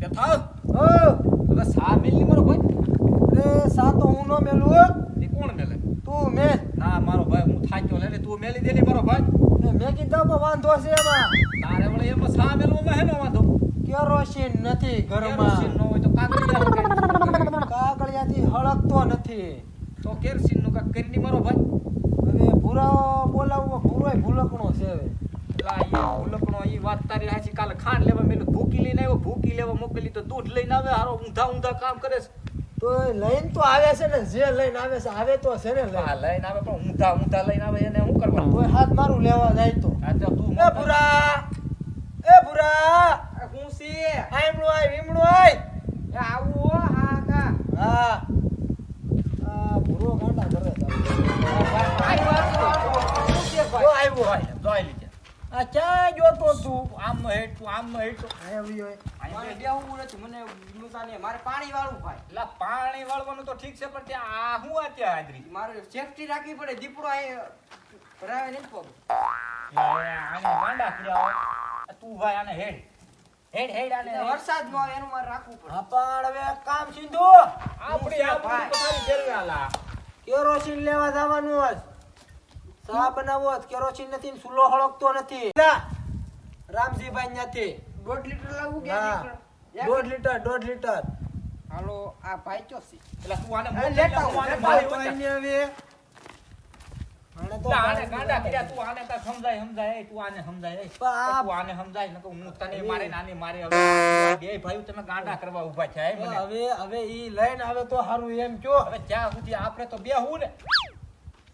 બેઠા ઓ હવે સા મેલની મારો ભાઈ અરે સા તો હું નો મેલું એ કોણ મેલે તું મેલ ના મારો ભાઈ હું થાક્યો લે તું મેલી દે ને મારો ભાઈ મેં કીધું પણ વાંધો છે એમાં તારે વળે એમાં સા મેલવામાં હેનો વાંધો કેરોસીન નથી કેરોસીન ઘરમાં નો હોય તો કાગળિયા કાગળિયાથી હળકતો નથી તો કેરોસીન નું કાક કરી મારો ભાઈ હવે ભૂરાઓ બોલાવવો ભૂરોય ભૂલકણો છે હવે લા એ ઉલકણો ઈ વાત તારી હાચી કાલે ખાંડ લેવા મેલું ભૂકી લઈને આવ્યો ભૂકી લેવા મોકલી તો દૂધ લઈને આવે હારો ઊંધા કામ કરે છે તો લઈને તો આવે છે ને જે લઈને આવે છે આવે તો છે ને હા લઈને આવે પણ ઊંધા લઈને આવે એને શું કરવાનું કોઈ હાથ મારું લેવા જાય તો આ તો તું એ ભૂરા હું છે આઈમણું આય વીમણું આય એ આવો હા કા હા આ ભૂરો ગાંડા કરે છે જોઈ લીજે આ ક્યાં જોતો તું આમ હેઠ આવ્યો મારે બેહવું નથી મને મુસાને મારે પાણી વાળું ભાઈ લા પાણી વાળવાનું તો ઠીક છે પણ ત્યાં આ હું આ ત્યાં હાજરી મારે સેફટી રાખવી પડે દીપડો આ ભરાવે નહીં પગ આને ગાંડા કર્યા તું ભાઈ આને હેડ આને વરસાદ નો આવે એનું મારે રાખવું પડે હા પણ હવે કામ સીધું આપણી તો તારી જરૂર આલા કેરોસીન લેવા જવાનું હોત ચા બનાવવો હોત કેરોસીન નથી ને ચૂલો હળકતો નથી રામજીભાઈ ત્યાંથી 1.5 લીટર લાવવું કે હા. 1.5 લીટર હાલો આ ભાઈ ચો છે એટલે તું આને લેતા આવો, આને લેતા મારી આવો. વચ્ચે. હવે આને તો આને ગાંડા કર્યા તું આને કાંઈ સમજાય એ તું આને સમજાય એ. પણ આ- તું આને સમજાય નકર હું તને મારે ને આને મારે હવે બે ભાઈઓ તમે ગાંડા કરવા ઊભા છે હે મને હવે ઈ લઈને આવે તો સારું એમ કયો હવે જ્યાં સુધી આપણે તો બેહું ને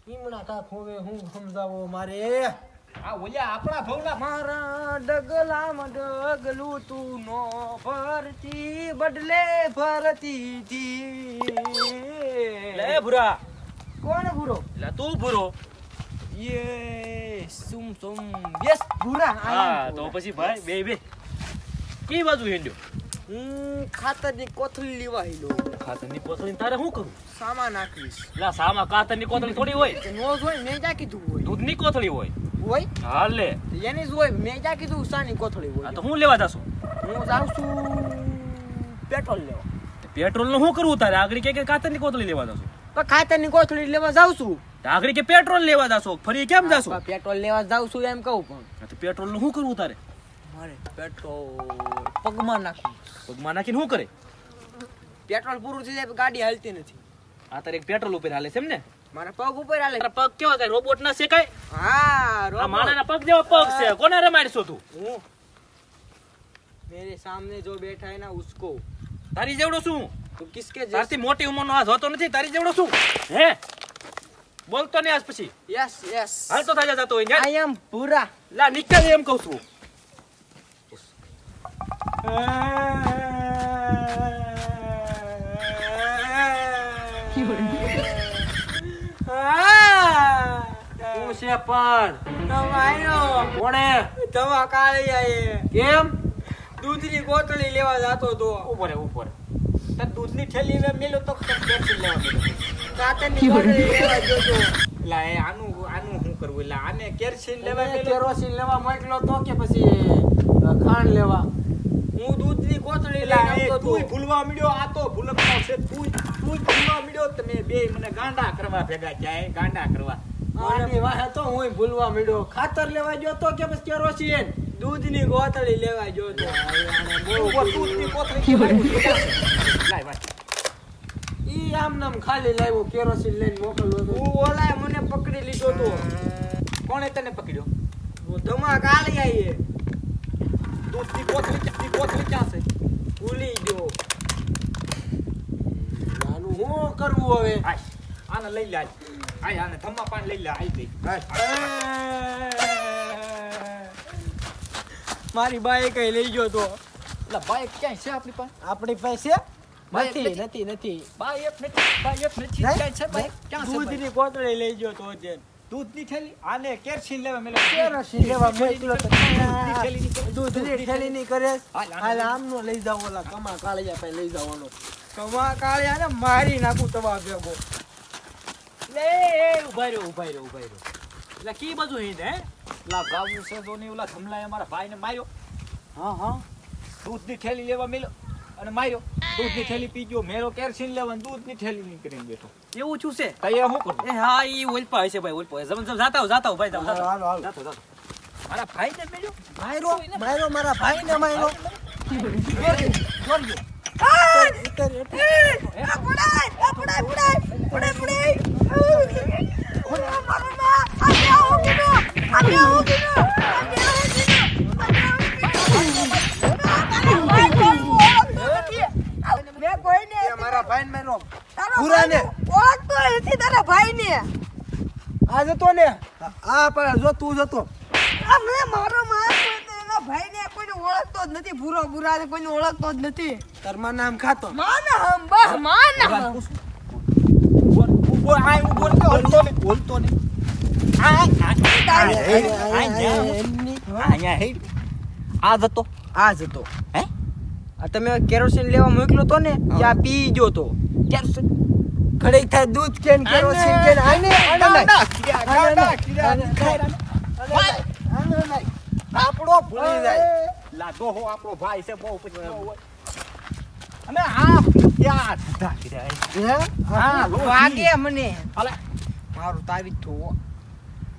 ઈમણા કાક હવે હું સમજાવો મારે આ ઓલા આપણા ભવના મારા ડગલામાં ડગલું તું નો ભરતી બદલે ભરતી જી લે ભુરા કોણ ભૂરો લે તું ભુરો યે સુમ યસ ભૂરા હા તો પછી ભાઈ બે કઈ બાજુ હેડ્યો હું ખાતરની કોથળી લેવા હેલો ખાતરની કોથળી તારે શું કરું સામાન નાખીશ લા સામા કાતરની કોથળી થોડી હોય કે નો જોઈ મેં ક્યાં કીધું હોય દૂધની કોથળી હોય હોય હાલ લે એની જ હોય મેં ક્યાં કીધું સાની કોથળી આ હોય તો હું લેવા જાશું હું જાઉં છું પેટ્રોલ લેવા પેટ્રોલ નું શું કરવું તારે આગળ કે કાતરની કોથળી લેવા જાશું પણ ખાતરની કોથળી લેવા જાઉં છું આગળ કે પેટ્રોલ લેવા જાશો ફરી કેમ જાશો પણ પેટ્રોલ લેવા જાઉં છું એમ કહું પણ આ તો પેટ્રોલ નું શું કરવું તારે મારે પેટ્રોલ પગમાં નાખવું પગમાં નાખીને શું કરે પેટ્રોલ પૂરું થઈ જાય ગાડી હાલતી નથી આ તારે એક પેટ્રોલ ઉપર હાલે છે એમ ને મારા પગ ઉપર હાલે તારા પગ કેવા કઈ રોબોટ ના છે કઈ હા આ robot. માણાના પગ જેવા પગ છે કોને રમાડશો તું હું मेरे सामने जो बैठा है ना उसको તારી જેવડો શું तो किसके તારથી મોટી ઉંમરનો હાથ હોતો નથી તારી જેવડો શું હે બોલતો નહીં આજ પછી यस यस હાલ તો થાજા જતો હોય आई एम पूरा લા નીકળ એમ કહું છું શું છે પણ તમારો કોણે દવા કાળી આયે કેમ દૂધની બોટલી લેવા જાતો તો ઉપર તાર દૂધની થેલી મે મેલો તો કેપ્સ્યુલ લેવા પડે કાતરની બોટલી લેવા જોતો લા એ આનું શું કરવું લા આને કેરોસીન લેવા મેલો કેરોસીન લેવા મોકલો તો કે પછી ખાંડ લેવા હું દૂધની કોથળી લા લઈને એ આવતો તું તો ભૂલવા મળ્યો આ તો ભૂલકનો છે તું ભૂલવા મળ્યો તમે બે મને ગાંડા કરવા ભેગા જાય ગાંડા કરવા આની વાહે તો હું ભૂલવા મળ્યો ખાતર લેવા ગયો તો કે પછી કેરોસીન દૂધની કોથળી લેવા જોતો ઉપર દૂધની કોથળી કેવાય લાય ભાઈ ઈ આમ નામ ખાલી લાવ્યો કેરોસીન લઈને મોકલવો તો હું ઓલાએ મને પકડી લીધો તો કોણે તને પકડ્યો હું ધમા કાળી આયે દૂધની કોથળી ક્યાં છે ભૂલી ગયો આનું શું કરવું હવે આય આને લઈ લે આય આને ધમ્મા પાન લઈ લે આઈ ગઈ મારી બાઈ કઈ લઈ ગયો તો એટલે બાઈક ક્યાંય છે આપણી પાસે આપણી પાસે નથી બાઈક નથી ક્યાંય છે બાઈક ક્યાં છે દૂધની કોથળી લઈ ગયો તો જેન દૂધની થેલી આને કેરોસીન લેવા મેલો કેરોસીન લેવા મોકલો તો દૂધની થેલી ની દૂધની થેલી ની કરે હાલ, હાલ આમનો લઈ જાવ ઓલા કમા કાળિયા પાસે લઈ જવાનો કમા કાળિયા ને મારી નાખું તમારા ભેગો લે ઉભા રહ્યો એટલે કી બાજુ હિંદ હે લા ગાવું છે તો ની ઓલા થમલાએ અમારા ભાઈને માર્યો હા દૂધની થેલી લેવા મેલો અને માર્યો. દૂધની થેલી પી ગયો, મેરો કેરોસીન લેવા અને દૂધની થેલી નીકળીને બેઠો. એવું શું છે? કઈ શું કરું? એ હા, ઈ ઓલપા હશે ભાઈ, ઓલપા. જાતા હો ભાઈ, જાઓ, જાઓ. હાલો, હાલો. જાતો, જાતો. મારા ભાઈને મેલ્યો? માર્યો મારા ભાઈને માર્યો. મારા ભાઈને માર્યો. પૂરાને. આ જતો ને આ પણ જો તું જતો તારમાં નામ ખાતો બોલતો ને. આ જતો. આ જ હતો. હે? આ તમે કેરોસીન લેવા મોકલો તો ને, ત્યાં પી ગયો તો. કેરોસીન ઘડીક થાય દૂધ કેન કેરોસીન કેન આને આપણો ભૂલી જાય લાદો હો આપણો ભાઈ છે બહુ પછી અને આ ત્યાં ધા કર્યા. હા, વાગે મને. હાલે. મારું તાવીજ થો.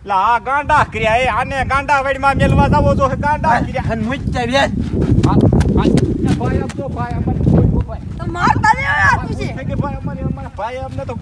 લા આ ગાંડા કર્યા. એ આને ગાંડા વાડીમાં મેલવા જાવો જો ગાંડા કર્યા. અને મુજ જાય બેન ભાઈ આપજો ભાઈ અમારે ભાઈ ભાઈ અમને તો